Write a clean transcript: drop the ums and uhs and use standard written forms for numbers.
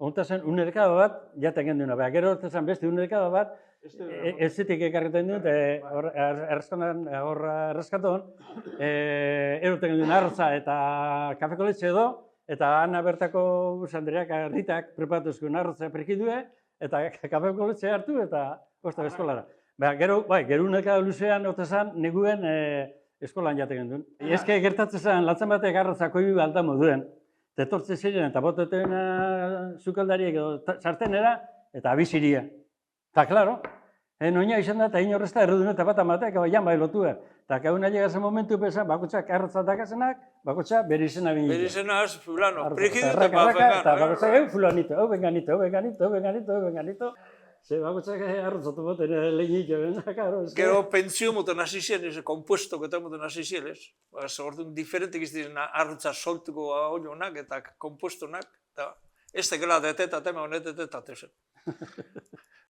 Onta zen, unerkada bat, jaten genduna. Gero orta zen beste unerkada bat, ez zitik ekarretan dut, errezkaton, eroten gendun arroza eta kafeko letxe edo, eta Ana bertako Andreak, Ritak, preparatuzko arroza perkidue, eta kafeko letxe hartu, eta ostak eskolara. Gero unerkada luzean, orta zen, neguen eskolan jaten gendun. Ezke gertatzen zen, latzen batek arroza koiu alta moduen. Etortzen ziren eta boteten sukaldariek edo sartenera eta abiziria. Eta, klaro, noina izan da eta inorrezta errudun eta bat amatek, jan bai lotu behar. Eta kauna llegazen momentu pesan, bakotxak arrotzat dakazenak, bakotxak bere izena bine. Bere izena az, fulano, prikidu eta bafengan. Eta bakotxak, fulanito, hau benganito. Ze bakotxak arrotzatu boten lehinik eben. Gero pentsio moten hasi ziren, kompuestok eta moten hasi ziren, ez? Orduan diferentek izan arrotza soltuko olionak eta kompuestonak, eta ez tekela deteta, tema honet deteta zen.